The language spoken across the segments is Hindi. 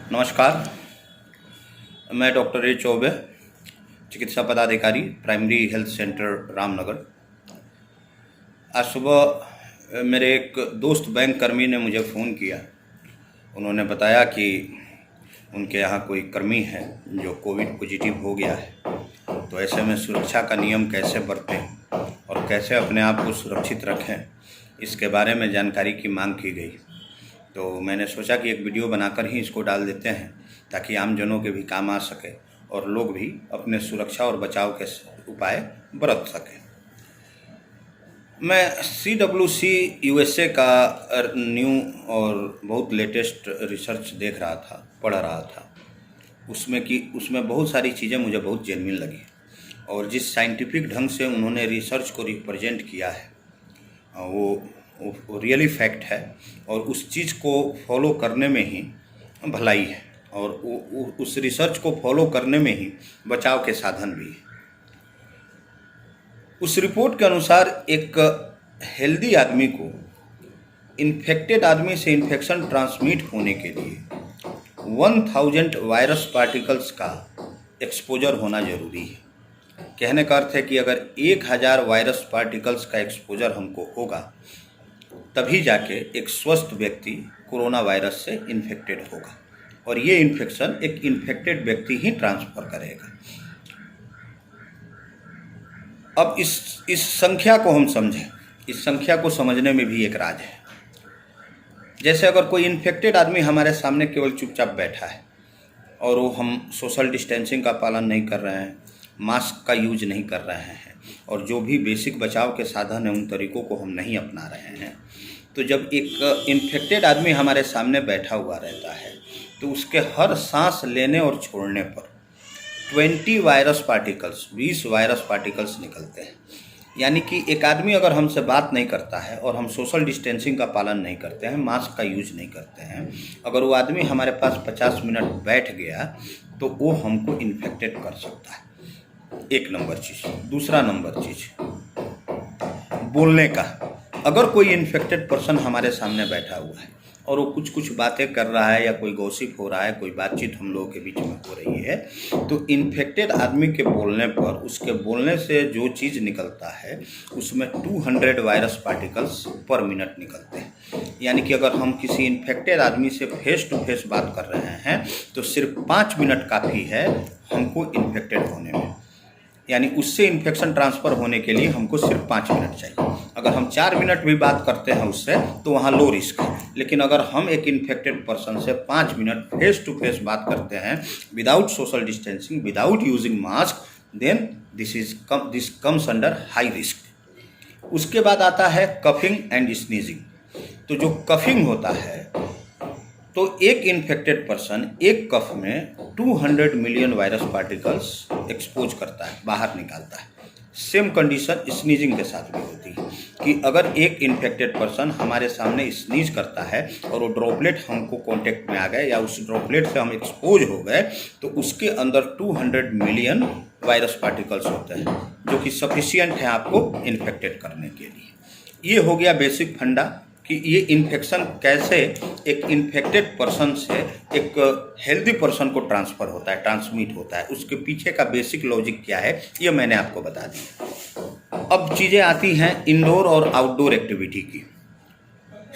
नमस्कार। मैं डॉक्टर ए चौबे, चिकित्सा पदाधिकारी, प्राइमरी हेल्थ सेंटर रामनगर। आज सुबह मेरे एक दोस्त बैंक कर्मी ने मुझे फ़ोन किया। उन्होंने बताया कि उनके यहाँ कोई कर्मी है जो कोविड पॉजिटिव हो गया है, तो ऐसे में सुरक्षा का नियम कैसे बरतें और कैसे अपने आप को सुरक्षित रखें, इसके बारे में जानकारी की मांग की गई। तो मैंने सोचा कि एक वीडियो बनाकर ही इसको डाल देते हैं ताकि आम जनों के भी काम आ सके और लोग भी अपने सुरक्षा और बचाव के उपाय बरत सकें। मैं CWC USA का न्यू और बहुत लेटेस्ट रिसर्च देख रहा था, पढ़ रहा था। उसमें बहुत सारी चीज़ें मुझे बहुत जेन्युइन लगी और जिस साइंटिफिक ढंग से उन्होंने रिसर्च को रिप्रेजेंट किया है वो रियली फैक्ट है और उस चीज़ को फॉलो करने में ही भलाई है और उस रिसर्च को फॉलो करने में ही बचाव के साधन भी है। उस रिपोर्ट के अनुसार एक हेल्दी आदमी को इन्फेक्टेड आदमी से इन्फेक्शन ट्रांसमिट होने के लिए 1000 वायरस पार्टिकल्स का एक्सपोजर होना ज़रूरी है। कहने का अर्थ है कि अगर 1000 वायरस पार्टिकल्स का एक्सपोजर हमको होगा तभी जाके एक स्वस्थ व्यक्ति कोरोना वायरस से इन्फेक्टेड होगा और ये इन्फेक्शन एक इन्फेक्टेड व्यक्ति ही ट्रांसफ़र करेगा। अब इस संख्या को हम समझें। इस संख्या को समझने में भी एक राज है। जैसे अगर कोई इन्फेक्टेड आदमी हमारे सामने केवल चुपचाप बैठा है और वो हम सोशल डिस्टेंसिंग का पालन नहीं कर रहे हैं, मास्क का यूज नहीं कर रहे हैं और जो भी बेसिक बचाव के साधन हैं उन तरीकों को हम नहीं अपना रहे हैं, तो जब एक इन्फेक्टेड आदमी हमारे सामने बैठा हुआ रहता है तो उसके हर सांस लेने और छोड़ने पर 20 वायरस पार्टिकल्स निकलते हैं। यानी कि एक आदमी अगर हमसे बात नहीं करता है और हम सोशल डिस्टेंसिंग का पालन नहीं करते हैं, मास्क का यूज नहीं करते हैं, अगर वो आदमी हमारे पास 50 मिनट बैठ गया तो वो हमको इन्फेक्टेड कर सकता है। एक नंबर चीज़। दूसरा नंबर चीज़, बोलने का। अगर कोई इन्फेक्टेड पर्सन हमारे सामने बैठा हुआ है और वो कुछ बातें कर रहा है या कोई गॉसिप हो रहा है, कोई बातचीत हम लोगों के बीच में हो रही है, तो इन्फेक्टेड आदमी के बोलने पर उसके बोलने से जो चीज़ निकलता है उसमें 200 वायरस पार्टिकल्स पर मिनट निकलते हैं। यानी कि अगर हम किसी इन्फेक्टेड आदमी से फेस टू फेस बात कर रहे हैं तो सिर्फ 5 मिनट काफ़ी है हमको इन्फेक्टेड होने में। यानी उससे इन्फेक्शन ट्रांसफ़र होने के लिए हमको सिर्फ 5 मिनट चाहिए। अगर हम 4 मिनट भी बात करते हैं उससे तो वहाँ लो रिस्क है। लेकिन अगर हम एक इन्फेक्टेड पर्सन से 5 मिनट फेस टू फेस बात करते हैं without social distancing, without using mask, then this comes under high risk. उसके बाद आता है कफिंग एंड स्नीजिंग। तो जो कफिंग होता है तो एक इन्फेक्टेड पर्सन एक कफ में 200 मिलियन वायरस पार्टिकल्स एक्सपोज करता है, बाहर निकालता है। सेम कंडीशन स्नीजिंग के साथ भी होती है कि अगर एक इन्फेक्टेड पर्सन हमारे सामने स्नीज करता है और वो ड्रॉपलेट हमको कांटेक्ट में आ गए या उस ड्रॉपलेट से हम एक्सपोज हो गए तो उसके अंदर 200 मिलियन वायरस पार्टिकल्स होते हैं जो कि सफिशिएंट है आपको इन्फेक्टेड करने के लिए। ये हो गया बेसिक फंडा कि ये इन्फेक्शन कैसे एक इन्फेक्टेड पर्सन से एक हेल्दी पर्सन को ट्रांसफ़र होता है, ट्रांसमिट होता है। उसके पीछे का बेसिक लॉजिक क्या है ये मैंने आपको बता दिया। अब चीज़ें आती हैं इंडोर और आउटडोर एक्टिविटी की।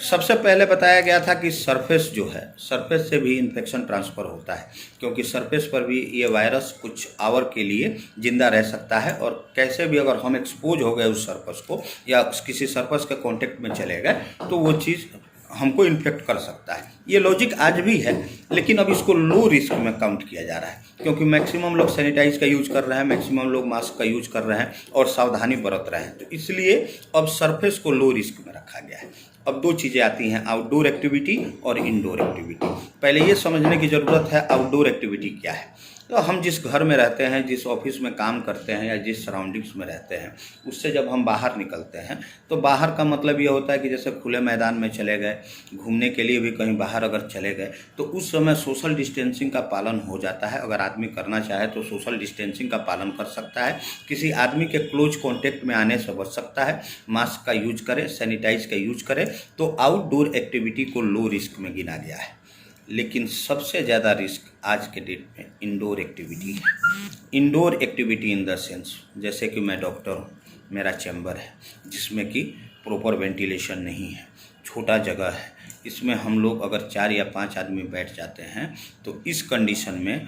सबसे पहले बताया गया था कि सरफेस जो है, सरफेस से भी इन्फेक्शन ट्रांसफ़र होता है क्योंकि सरफेस पर भी ये वायरस कुछ आवर के लिए ज़िंदा रह सकता है और कैसे भी अगर हम एक्सपोज हो गए उस सरफेस को या किसी सरफेस के कांटेक्ट में चले गए तो वो चीज़ हमको इन्फेक्ट कर सकता है। ये लॉजिक आज भी है, लेकिन अब इसको लो रिस्क में काउंट किया जा रहा है क्योंकि मैक्सिमम लोग सैनिटाइज का यूज कर रहे हैं, मैक्सिमम लोग मास्क का यूज कर रहे हैं और सावधानी बरत रहे हैं। तो इसलिए अब सरफेस को लो रिस्क में रखा गया है। अब दो चीज़ें आती हैं, आउटडोर एक्टिविटी और इंडोर एक्टिविटी। पहले ये समझने की ज़रूरत है आउटडोर एक्टिविटी क्या है। तो हम जिस घर में रहते हैं, जिस ऑफिस में काम करते हैं या जिस सराउंडिंग्स में रहते हैं, उससे जब हम बाहर निकलते हैं तो बाहर का मतलब ये होता है कि जैसे खुले मैदान में चले गए, घूमने के लिए भी कहीं बाहर अगर चले गए तो उस समय सोशल डिस्टेंसिंग का पालन हो जाता है। अगर आदमी करना चाहे तो सोशल डिस्टेंसिंग का पालन कर सकता है, किसी आदमी के क्लोज कॉन्टेक्ट में आने से बच सकता है, मास्क का यूज करे, सैनिटाइज का यूज करे। तो आउटडोर एक्टिविटी को लो रिस्क में गिना गया है। लेकिन सबसे ज़्यादा रिस्क आज के डेट में इंडोर एक्टिविटी है। Indoor activity in the sense, जैसे कि मैं डॉक्टर हूँ, मेरा चैम्बर है जिसमें कि प्रॉपर वेंटिलेशन नहीं है, छोटा जगह है, इसमें हम लोग अगर 4 या 5 आदमी बैठ जाते हैं तो इस कंडीशन में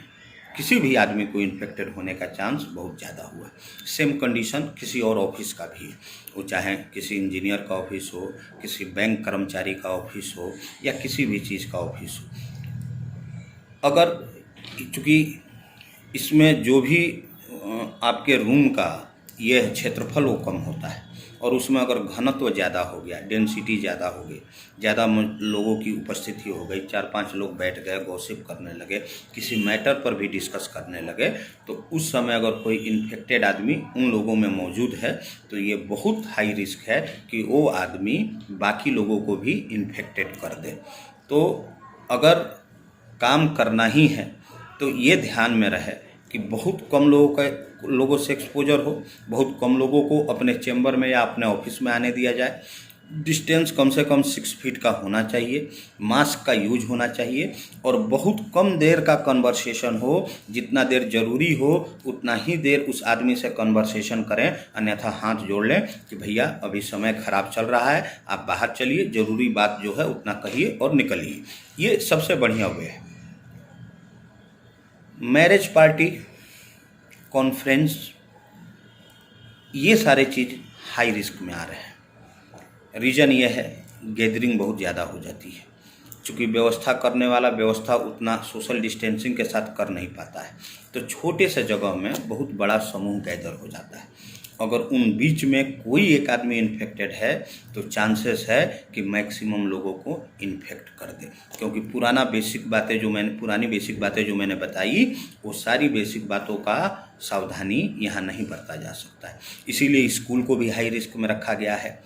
किसी भी आदमी को इन्फेक्टेड होने का चांस बहुत ज़्यादा हुआ है। सेम कंडीशन किसी और ऑफिस का भी है, वो चाहे किसी इंजीनियर का ऑफिस हो, किसी बैंक कर्मचारी का ऑफिस हो या किसी भी चीज़ का ऑफिस हो। अगर चूँकि इसमें जो भी आपके रूम का यह क्षेत्रफल वो कम होता है और उसमें अगर घनत्व ज़्यादा हो गया, डेंसिटी ज़्यादा हो गई, ज़्यादा लोगों की उपस्थिति हो गई, 4-5 लोग बैठ गए, गॉसिप करने लगे, किसी मैटर पर भी डिस्कस करने लगे, तो उस समय अगर कोई इन्फेक्टेड आदमी उन लोगों में मौजूद है तो ये बहुत हाई रिस्क है कि वो आदमी बाकी लोगों को भी इन्फेक्टेड कर दे। तो अगर काम करना ही है तो ये ध्यान में रहे कि बहुत कम लोगों से एक्सपोजर हो, बहुत कम लोगों को अपने चैम्बर में या अपने ऑफिस में आने दिया जाए, डिस्टेंस कम से कम 6 फीट का होना चाहिए, मास्क का यूज होना चाहिए और बहुत कम देर का कन्वर्सेशन हो, जितना देर जरूरी हो उतना ही देर उस आदमी से कन्वर्सेशन करें, अन्यथा हाथ जोड़ लें कि भैया अभी समय खराब चल रहा है, आप बाहर चलिए, ज़रूरी बात जो है उतना कहिए और निकलिए। ये सबसे बढ़िया वे है। मैरिज पार्टी, कॉन्फ्रेंस, ये सारे चीज़ हाई रिस्क में आ रहे हैं। रीज़न ये है गैदरिंग बहुत ज़्यादा हो जाती है, चूँकि व्यवस्था करने वाला व्यवस्था उतना सोशल डिस्टेंसिंग के साथ कर नहीं पाता है, तो छोटे से जगह में बहुत बड़ा समूह गैदर हो जाता है। अगर उन बीच में कोई एक आदमी इन्फेक्टेड है तो चांसेस है कि मैक्सिमम लोगों को इन्फेक्ट कर दे, क्योंकि पुरानी बेसिक बातें जो मैंने बताई वो सारी बेसिक बातों का सावधानी यहाँ नहीं बरता जा सकता है। इसीलिए स्कूल को भी हाई रिस्क में रखा गया है।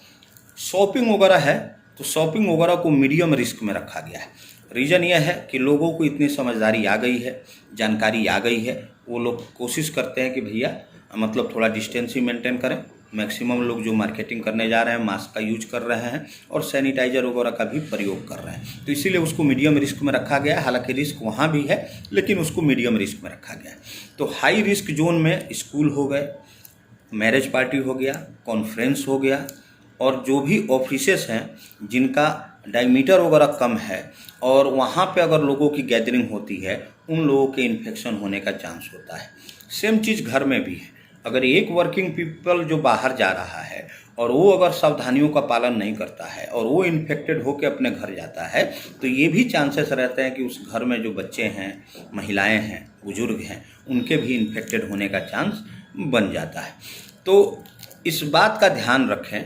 शॉपिंग वगैरह है तो शॉपिंग वगैरह को मीडियम रिस्क में रखा गया है। रीज़न यह है कि लोगों को इतनी समझदारी आ गई है, जानकारी आ गई है, वो लोग कोशिश करते हैं कि भैया मतलब थोड़ा डिस्टेंस ही मेंटेन करें। मैक्सिमम लोग जो मार्केटिंग करने जा रहे हैं मास्क का यूज कर रहे हैं और सैनिटाइजर वगैरह का भी प्रयोग कर रहे हैं, तो इसीलिए उसको मीडियम रिस्क में रखा गया है। हालांकि रिस्क वहाँ भी है लेकिन उसको मीडियम रिस्क में रखा गया है। तो हाई रिस्क जोन में स्कूल हो गए, मैरिज पार्टी हो गया, कॉन्फ्रेंस हो गया और जो भी ऑफिसेस हैं जिनका डायमीटर वगैरह कम है और वहाँ पे अगर लोगों की गैदरिंग होती है, उन लोगों के इन्फेक्शन होने का चांस होता है। सेम चीज़ घर में भी है। अगर एक वर्किंग पीपल जो बाहर जा रहा है और वो अगर सावधानियों का पालन नहीं करता है और वो इन्फेक्टेड होकर अपने घर जाता है तो ये भी चांसेस रहते हैं कि उस घर में जो बच्चे हैं, महिलाएं हैं, बुजुर्ग हैं, उनके भी इन्फेक्टेड होने का चांस बन जाता है। तो इस बात का ध्यान रखें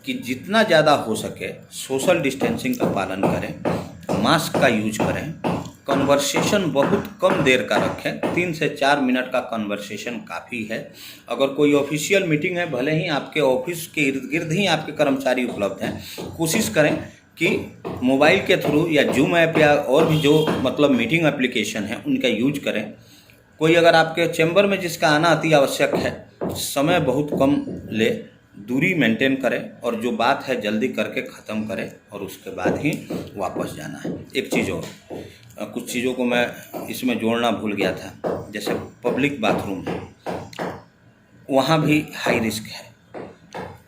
कि जितना ज़्यादा हो सके सोशल डिस्टेंसिंग का पालन करें, मास्क का यूज करें, कन्वर्सेशन बहुत कम देर का रखें, 3 से 4 मिनट का कन्वर्सेशन काफ़ी है। अगर कोई ऑफिशियल मीटिंग है, भले ही आपके ऑफिस के इर्द गिर्द ही आपके कर्मचारी उपलब्ध हैं, कोशिश करें कि मोबाइल के थ्रू या जूम ऐप या और भी जो मतलब मीटिंग एप्लीकेशन है उनका यूज करें। कोई अगर आपके चैम्बर में जिसका आना अति आवश्यक है, समय बहुत कम ले, दूरी मेंटेन करें और जो बात है जल्दी करके ख़त्म करें और उसके बाद ही वापस जाना है। एक चीज़ और, कुछ चीज़ों को मैं इसमें जोड़ना भूल गया था, जैसे पब्लिक बाथरूम है, वहाँ भी हाई रिस्क है।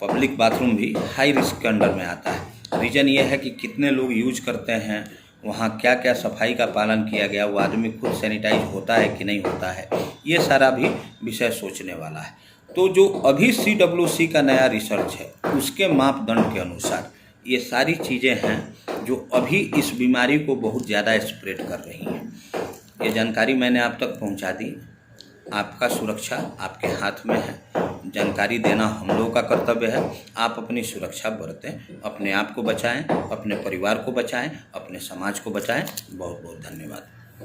पब्लिक बाथरूम भी हाई रिस्क के अंडर में आता है। रीज़न ये है कि कितने लोग यूज करते हैं, वहाँ क्या क्या सफाई का पालन किया गया, वो आदमी खुद सैनिटाइज होता है कि नहीं होता है, ये सारा भी विषय सोचने वाला है। तो जो अभी CWC का नया रिसर्च है उसके मापदंड के अनुसार ये सारी चीज़ें हैं जो अभी इस बीमारी को बहुत ज़्यादा स्प्रेड कर रही हैं। ये जानकारी मैंने आप तक पहुंचा दी। आपका सुरक्षा आपके हाथ में है, जानकारी देना हम लोगों का कर्तव्य है। आप अपनी सुरक्षा बरतें, अपने आप को बचाएं, अपने परिवार को बचाएं, अपने समाज को बचाएं। बहुत बहुत धन्यवाद।